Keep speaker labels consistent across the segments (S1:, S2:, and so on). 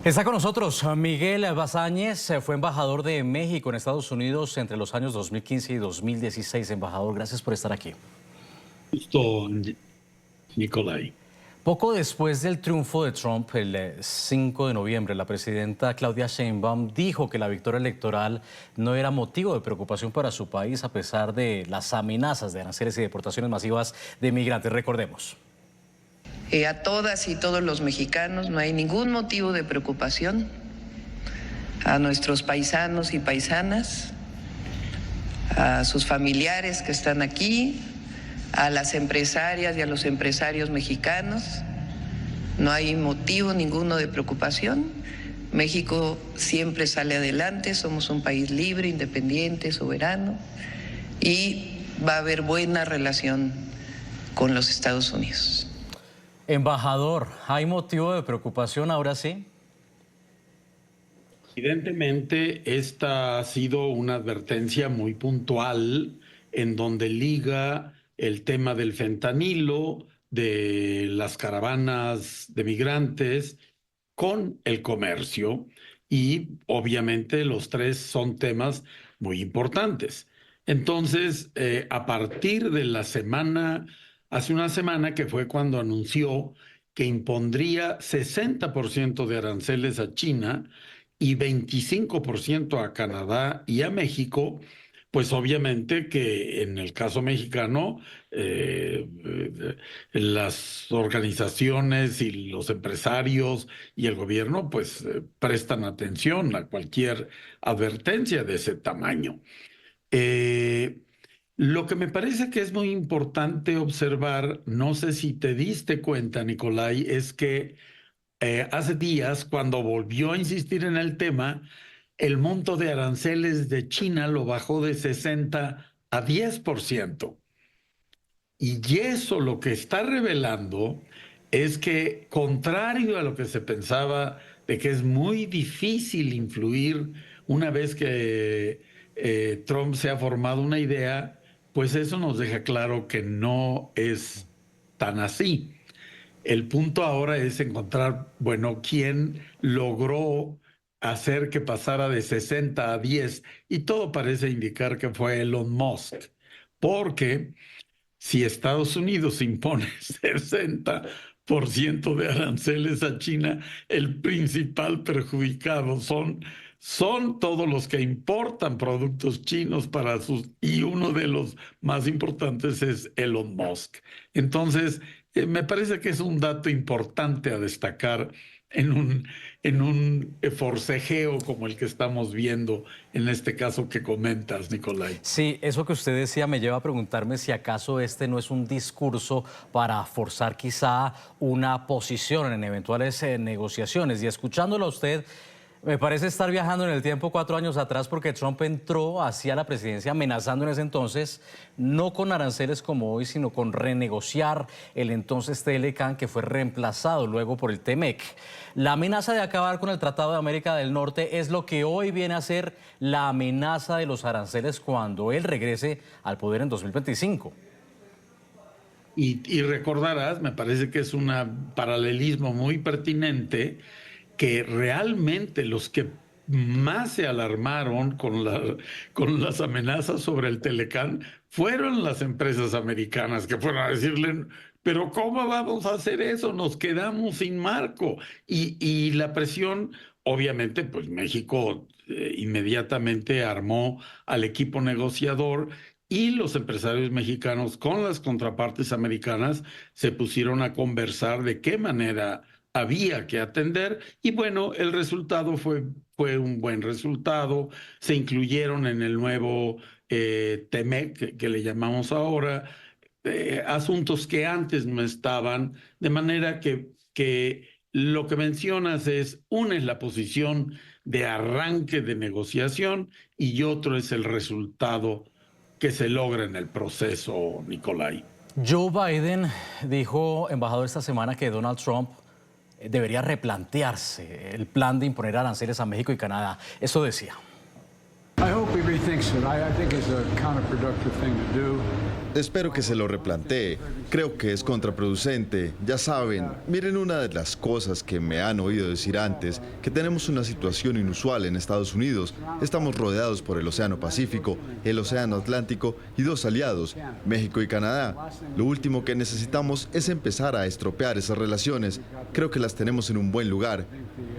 S1: Está con nosotros Miguel Bazáñez, fue embajador de México en Estados Unidos entre los años 2015 y 2016. Embajador, gracias por estar aquí.
S2: Justo, Nicolai.
S1: Poco después del triunfo de Trump, el 5 de noviembre, la presidenta Claudia Sheinbaum dijo que la victoria electoral no era motivo de preocupación para su país a pesar de las amenazas de aranceles y deportaciones masivas de migrantes. Recordemos.
S3: A todas y todos los mexicanos no hay ningún motivo de preocupación. A nuestros paisanos y paisanas, a sus familiares que están aquí, a las empresarias y a los empresarios mexicanos, no hay motivo ninguno de preocupación. México siempre sale adelante, somos un país libre, independiente, soberano y va a haber buena relación con los Estados Unidos.
S1: Embajador, ¿hay motivo de preocupación ahora sí?
S2: Evidentemente, esta ha sido una advertencia muy puntual en donde liga el tema del fentanilo, de las caravanas de migrantes con el comercio y obviamente los tres son temas muy importantes. Entonces, a partir de hace una semana que fue cuando anunció que impondría 60% de aranceles a China y 25% a Canadá y a México, pues obviamente que en el caso mexicano las organizaciones y los empresarios y el gobierno pues prestan atención a cualquier advertencia de ese tamaño. Lo que me parece que es muy importante observar, no sé si te diste cuenta, Nicolai, es que hace días, cuando volvió a insistir en el tema, el monto de aranceles de China lo bajó de 60 a 10%. Y eso lo que está revelando es que, contrario a lo que se pensaba de que es muy difícil influir una vez que Trump se ha formado una idea, pues eso nos deja claro que no es tan así. El punto ahora es encontrar, bueno, quién logró hacer que pasara de 60 a 10, y todo parece indicar que fue Elon Musk, porque si Estados Unidos impone 60% de aranceles a China, el principal perjudicado son todos los que importan productos chinos y uno de los más importantes es Elon Musk. Entonces, me parece que es un dato importante a destacar en un forcejeo como el que estamos viendo en este caso que comentas, Nicolai.
S1: Sí, eso que usted decía me lleva a preguntarme si acaso este no es un discurso para forzar quizá una posición en eventuales negociaciones. Y escuchándolo a usted, me parece estar viajando en el tiempo 4 años atrás, porque Trump entró hacia la presidencia amenazando en ese entonces, no con aranceles como hoy, sino con renegociar el entonces TLCAN, que fue reemplazado luego por el TMEC. La amenaza de acabar con el Tratado de América del Norte es lo que hoy viene a ser la amenaza de los aranceles cuando él regrese al poder en 2025.
S2: Y recordarás, me parece que es un paralelismo muy pertinente, que realmente los que más se alarmaron con las amenazas sobre el Telecán fueron las empresas americanas, que fueron a decirle, pero ¿cómo vamos a hacer eso? Nos quedamos sin marco. Y la presión, obviamente, pues México inmediatamente armó al equipo negociador, y los empresarios mexicanos con las contrapartes americanas se pusieron a conversar de qué manera había que atender, y bueno, el resultado fue un buen resultado. Se incluyeron en el nuevo TMEC, que le llamamos ahora, asuntos que antes no estaban, de manera que lo que mencionas es, una es la posición de arranque de negociación y otro es el resultado que se logra en el proceso, Nicolai.
S1: Joe Biden dijo, embajador, esta semana que Donald Trump debería replantearse el plan de imponer aranceles a México y Canadá. Eso decía.
S4: I hope he rethinks it. I think it's a counterproductive thing to do. Espero que se lo replantee. Creo que es contraproducente. Ya saben, miren, una de las cosas que me han oído decir antes, que tenemos una situación inusual en Estados Unidos. Estamos rodeados por el Océano Pacífico, el Océano Atlántico y dos aliados, México y Canadá. Lo último que necesitamos es empezar a estropear esas relaciones. Creo que las tenemos en un buen lugar.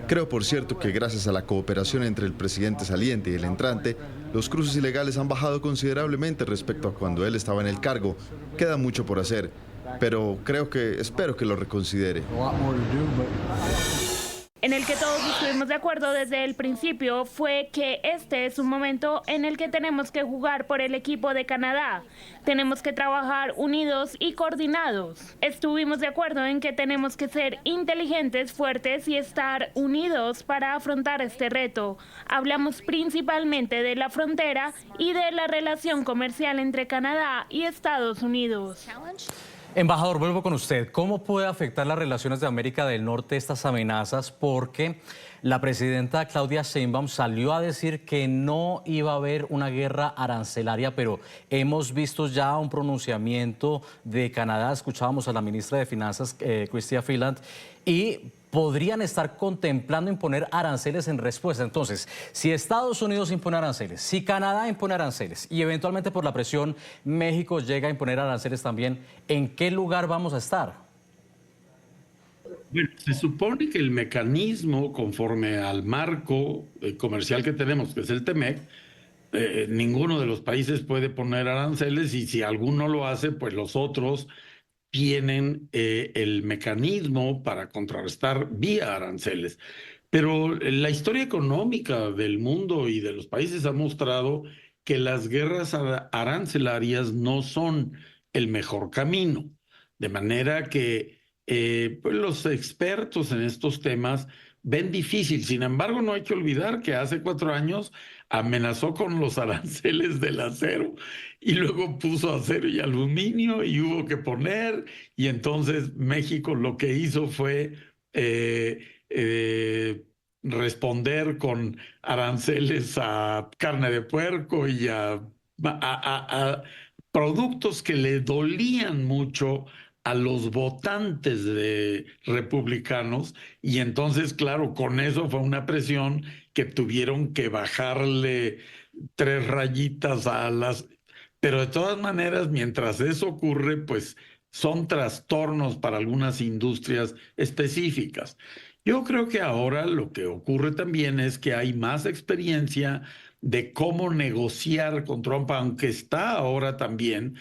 S4: Creo, por cierto, que gracias a la cooperación entre el presidente saliente y el entrante, los cruces ilegales han bajado considerablemente respecto a cuando él estaba en el cargo. Queda mucho por hacer, pero espero que lo reconsidere.
S5: En el que todos estuvimos de acuerdo desde el principio fue que este es un momento en el que tenemos que jugar por el equipo de Canadá. Tenemos que trabajar unidos y coordinados. Estuvimos de acuerdo en que tenemos que ser inteligentes, fuertes y estar unidos para afrontar este reto. Hablamos principalmente de la frontera y de la relación comercial entre Canadá y Estados Unidos.
S1: Embajador, vuelvo con usted. ¿Cómo puede afectar las relaciones de América del Norte estas amenazas? Porque la presidenta Claudia Sheinbaum salió a decir que no iba a haber una guerra arancelaria, pero hemos visto ya un pronunciamiento de Canadá. Escuchábamos a la ministra de Finanzas, Chrystia Freeland, y podrían estar contemplando imponer aranceles en respuesta. Entonces, si Estados Unidos impone aranceles, si Canadá impone aranceles y eventualmente por la presión México llega a imponer aranceles también, ¿en qué lugar vamos a estar?
S2: Bueno, se supone que el mecanismo, conforme al marco comercial que tenemos, que es el TEMEC, ninguno de los países puede poner aranceles, y si alguno lo hace, pues los otros tienen el mecanismo para contrarrestar vía aranceles. Pero la historia económica del mundo y de los países ha mostrado que las guerras arancelarias no son el mejor camino. De manera que pues los expertos en estos temas ven difícil. Sin embargo, no hay que olvidar que hace 4 años amenazó con los aranceles del acero y luego puso acero y aluminio y hubo que poner, y entonces México lo que hizo fue responder con aranceles a carne de puerco y a productos que le dolían mucho a los votantes de republicanos, y entonces, claro, con eso fue una presión que tuvieron que bajarle 3 rayitas a las... Pero de todas maneras, mientras eso ocurre, pues son trastornos para algunas industrias específicas. Yo creo que ahora lo que ocurre también es que hay más experiencia de cómo negociar con Trump, aunque está ahora también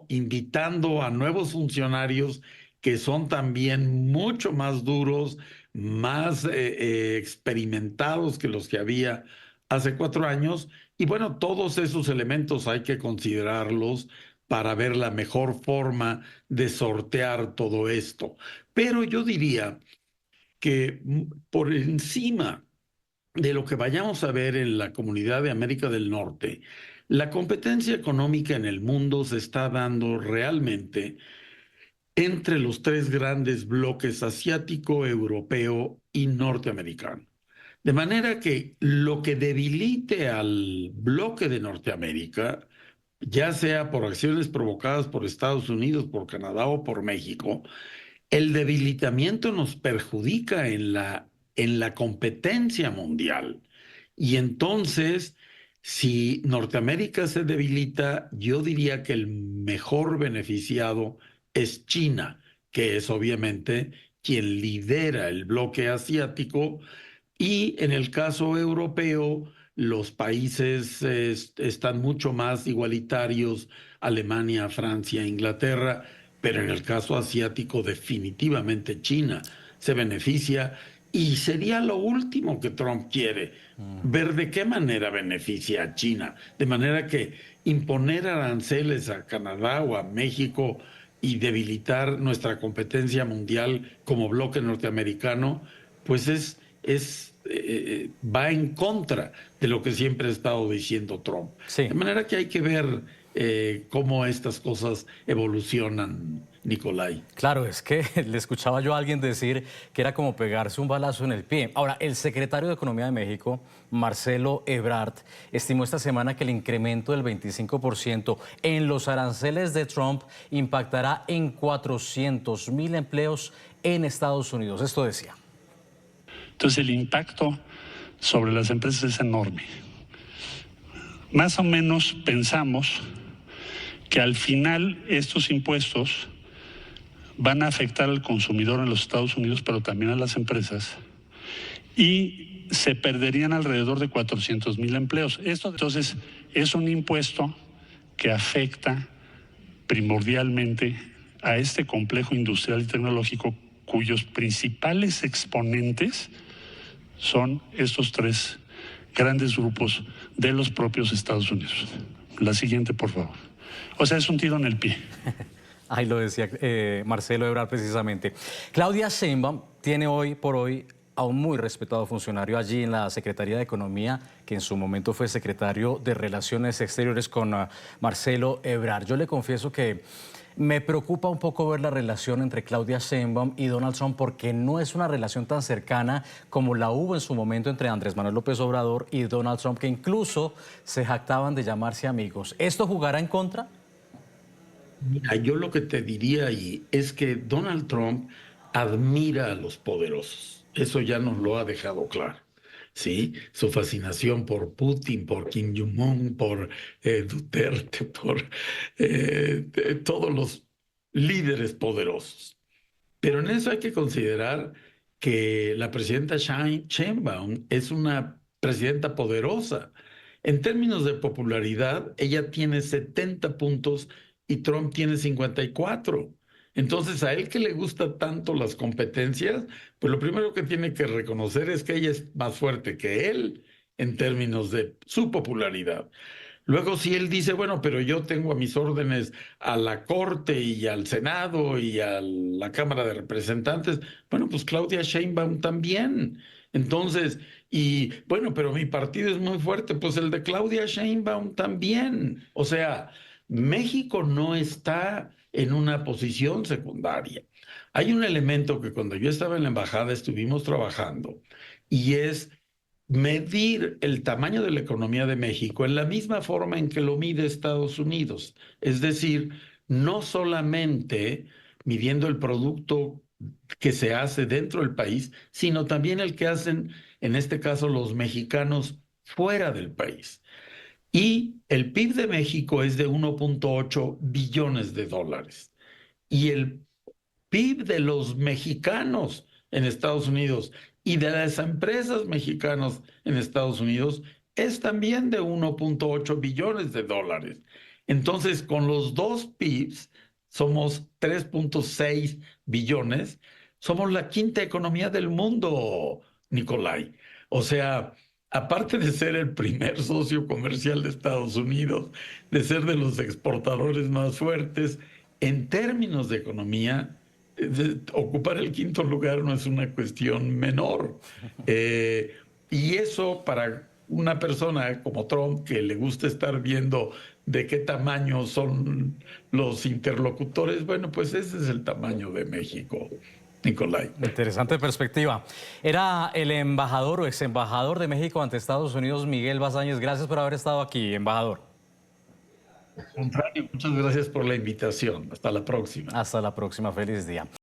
S2: invitando a nuevos funcionarios que son también mucho más duros, más experimentados que los que había hace 4 años. Y bueno, todos esos elementos hay que considerarlos para ver la mejor forma de sortear todo esto. Pero yo diría que por encima de lo que vayamos a ver en la Comunidad de América del Norte, la competencia económica en el mundo se está dando realmente entre los 3 grandes bloques asiático, europeo y norteamericano. De manera que lo que debilite al bloque de Norteamérica, ya sea por acciones provocadas por Estados Unidos, por Canadá o por México, el debilitamiento nos perjudica en la competencia mundial. Y entonces, si Norteamérica se debilita, yo diría que el mejor beneficiado es China, que es obviamente quien lidera el bloque asiático, y en el caso europeo, los países están mucho más igualitarios, Alemania, Francia, Inglaterra, pero en el caso asiático definitivamente China se beneficia, y sería lo último que Trump quiere, ver de qué manera beneficia a China, de manera que imponer aranceles a Canadá o a México y debilitar nuestra competencia mundial como bloque norteamericano, pues va en contra de lo que siempre ha estado diciendo Trump.
S1: Sí.
S2: De manera que hay que ver cómo estas cosas evolucionan Nicolai.
S1: Claro, es que le escuchaba yo a alguien decir que era como pegarse un balazo en el pie. Ahora, el secretario de Economía de México, Marcelo Ebrard, estimó esta semana que el incremento del 25% en los aranceles de Trump impactará en 400,000 empleos en Estados Unidos. Esto decía.
S6: Entonces, el impacto sobre las empresas es enorme. Más o menos pensamos que al final estos impuestos van a afectar al consumidor en los Estados Unidos, pero también a las empresas, y se perderían alrededor de 400,000 empleos. Esto entonces es un impuesto que afecta primordialmente a este complejo industrial y tecnológico cuyos principales exponentes son estos tres grandes grupos de los propios Estados Unidos. La siguiente, por favor. O sea, es un tiro en el pie.
S1: Ahí lo decía Marcelo Ebrard precisamente. Claudia Sheinbaum tiene hoy por hoy a un muy respetado funcionario allí en la Secretaría de Economía, que en su momento fue secretario de Relaciones Exteriores con Marcelo Ebrard. Yo le confieso que me preocupa un poco ver la relación entre Claudia Sheinbaum y Donald Trump, porque no es una relación tan cercana como la hubo en su momento entre Andrés Manuel López Obrador y Donald Trump, que incluso se jactaban de llamarse amigos. ¿Esto jugará en contra?
S2: Mira, yo lo que te diría ahí es que Donald Trump admira a los poderosos. Eso ya nos lo ha dejado claro. ¿Sí? Su fascinación por Putin, por Kim Jong-un, por Duterte, por todos los líderes poderosos. Pero en eso hay que considerar que la presidenta Sheinbaum es una presidenta poderosa. En términos de popularidad, ella tiene 70 puntos y Trump tiene 54. Entonces, a él que le gusta tanto las competencias, pues lo primero que tiene que reconocer es que ella es más fuerte que él en términos de su popularidad. Luego, si él dice, bueno, pero yo tengo a mis órdenes a la Corte y al Senado y a la Cámara de Representantes, bueno, pues Claudia Sheinbaum también. Entonces, y bueno, pero mi partido es muy fuerte, pues el de Claudia Sheinbaum también. O sea, México no está en una posición secundaria. Hay un elemento que cuando yo estaba en la embajada estuvimos trabajando y es medir el tamaño de la economía de México en la misma forma en que lo mide Estados Unidos. Es decir, no solamente midiendo el producto que se hace dentro del país, sino también el que hacen, en este caso, los mexicanos fuera del país. Y el PIB de México es de 1.8 billones de dólares. Y el PIB de los mexicanos en Estados Unidos y de las empresas mexicanas en Estados Unidos es también de 1.8 billones de dólares. Entonces, con los dos PIBs, somos 3.6 billones, somos la quinta economía del mundo, Nicolai. O sea, aparte de ser el primer socio comercial de Estados Unidos, de ser de los exportadores más fuertes, en términos de economía, ocupar el quinto lugar no es una cuestión menor. Y eso para una persona como Trump, que le gusta estar viendo de qué tamaño son los interlocutores, bueno, pues ese es el tamaño de México, Nicolai.
S1: Interesante perspectiva. Era el embajador o ex embajador de México ante Estados Unidos, Miguel Bazáñez. Gracias por haber estado aquí, embajador.
S2: Al contrario, muchas gracias por la invitación. Hasta la próxima.
S1: Hasta la próxima. Feliz día.